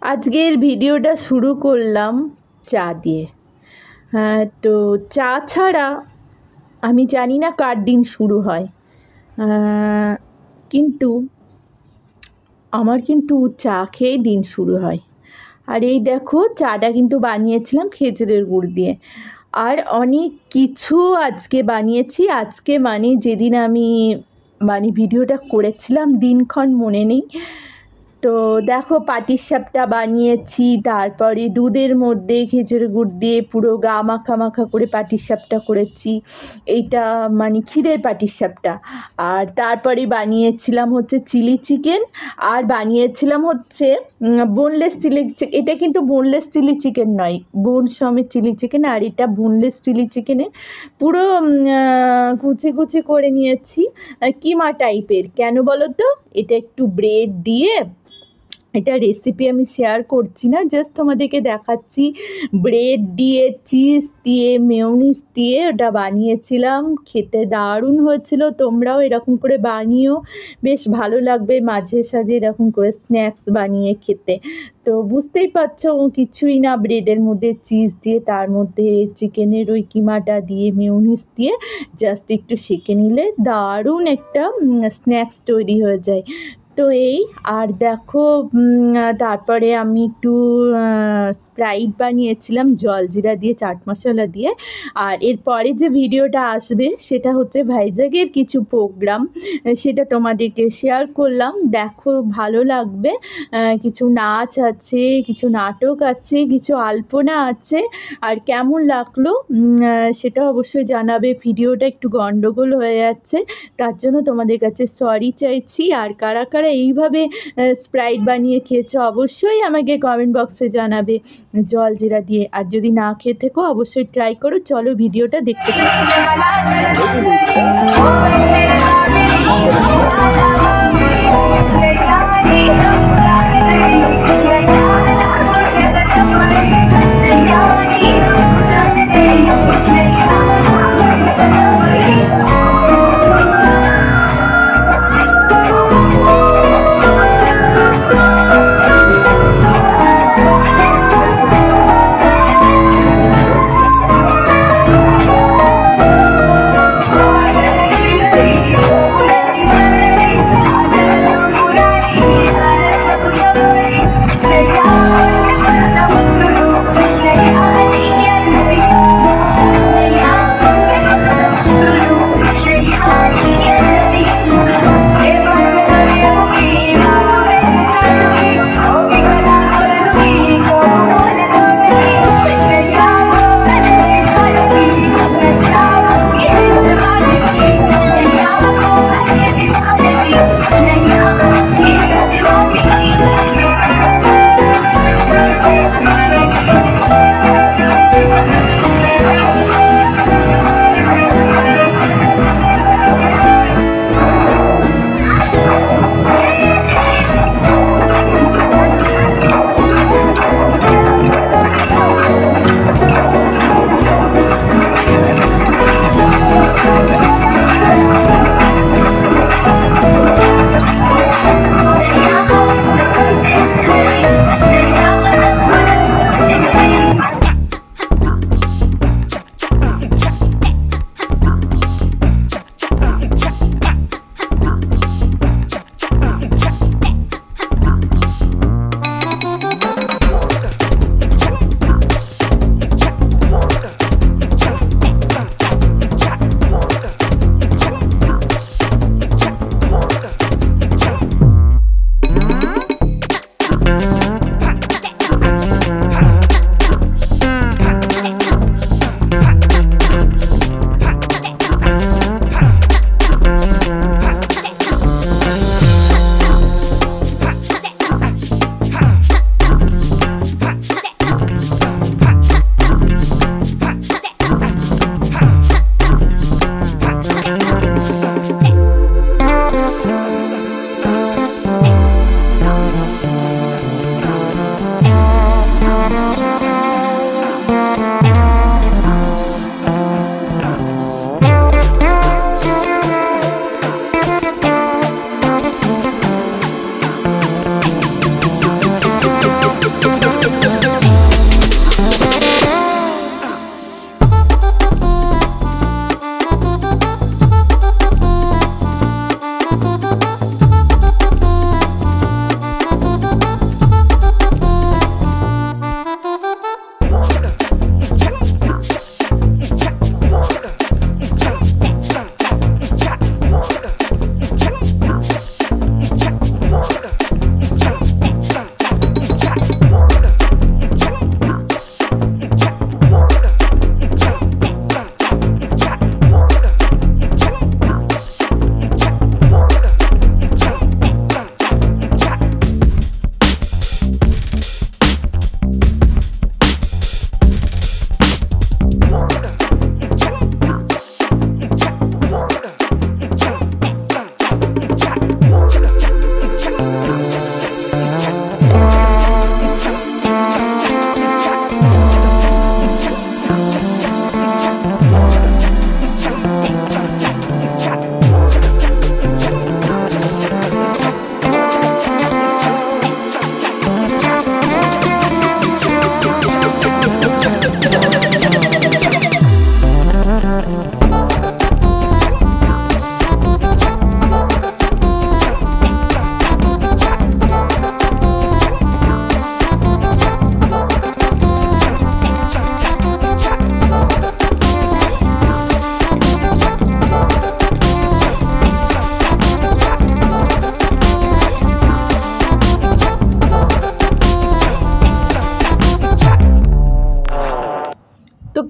আজকের ভিডিওটা শুরু করলাম চা দিয়ে। তো চা ছাড়া আমি জানি না কার দিন শুরু হয়, কিন্তু আমার কিন্তু চা খেয়েই দিন শুরু হয়। আর এই দেখো, চাটা কিন্তু বানিয়েছিলাম খেজুরের গুড় দিয়ে। আর অনেক কিছু আজকে বানিয়েছি। আজকে মানে যেদিন আমি ভিডিওটা করেছিলাম দিনক্ষণ মনে নেই। তো দেখো, পাটিসাপটা বানিয়েছি, তারপরে দুধের মধ্যে খেজুরের গুড় দিয়ে পুরো গা মাখা মাখা করে পাটিসাপটা করেছি। এইটা মানে ক্ষীরের পাটিসাপটা। আর তারপরে বানিয়েছিলাম হচ্ছে চিলি চিকেন, আর বানিয়েছিলাম হচ্ছে বোনলেস চিলি। এটা কিন্তু বোনলেস চিলি চিকেন নয়, বোন সমেত চিলি চিকেন। আর এটা বোনলেস চিলি চিকেনে পুরো কুচি কুচি করে নিয়েছি, কিমা টাইপের। কেন বলো তো? এটা একটু ব্রেড দিয়ে, এটা রেসিপি আমি শেয়ার করছি না, জাস্ট তোমাদেরকে দেখাচ্ছি। ব্রেড দিয়ে, চিজ দিয়ে, মেয়োনিজ দিয়ে ওটা বানিয়েছিলাম। খেতে দারুণ হয়েছিল। তোমরাও এরকম করে বানিও, বেশ ভালো লাগবে মাঝে সাঝে এরকম করে স্ন্যাক্স বানিয়ে খেতে। তো বুঝতেই পারছো, কিছুই না, ব্রেডের মধ্যে চিজ দিয়ে, তার মধ্যে চিকেনের ওই কিমাটা দিয়ে, মেয়োনিজ দিয়ে জাস্ট একটু সেঁকে নিলে দারুণ একটা স্ন্যাক্স তৈরি হয়ে যায়। তো এই, আর দেখো, তারপরে আমি একটু স্প্রাইট বানিয়েছিলাম জলজিরা দিয়ে, চাট মশলা দিয়ে। আর এরপরে যে ভিডিওটা আসবে সেটা হচ্ছে ভাইজ্যাগের কিছু প্রোগ্রাম, সেটা তোমাদেরকে শেয়ার করলাম। দেখো, ভালো লাগবে। কিছু নাচ আছে, কিছু নাটক আছে, কিছু আলপনা আছে। আর কেমন লাগলো সেটা অবশ্যই জানাবে। ভিডিওটা একটু গন্ডগোল হয়ে যাচ্ছে, তার জন্য তোমাদের কাছে সরি চাইছি। আর কারা কারা এইভাবে স্প্রাইট বানিয়ে খেয়েছো অবশ্যই আমাকে কমেন্ট বক্সে জানাবে জলজিরা দিয়ে। আর যদি না খেয়ে থেকো অবশ্যই ট্রাই করো। চলো ভিডিওটা দেখতে থাকো।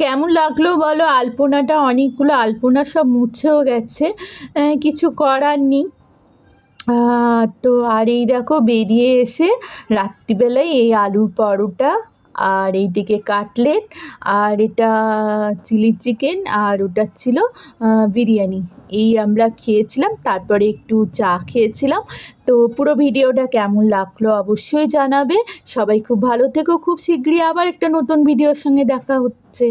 কেমন লাগলো বলো? আলপনাটা, অনেকগুলো আলপনা সব মুছেও গেছে, কিছু করার নেই। তো আর এই দেখো বেরিয়ে এসে রাত্রিবেলায় এই আলুর পরোটা, আর এইদিকে কাটলেট, আর এটা চিলি চিকেন, আর ওটা ছিল বিরিয়ানি, এই আমরা খেয়েছিলাম। তারপরে একটু চা খেয়েছিলাম। তো পুরো ভিডিওটা কেমন লাগলো অবশ্যই জানাবে। সবাই খুব ভালো থেকো, খুব শীঘ্রই আবার একটা নতুন ভিডিওর সঙ্গে দেখা হচ্ছে।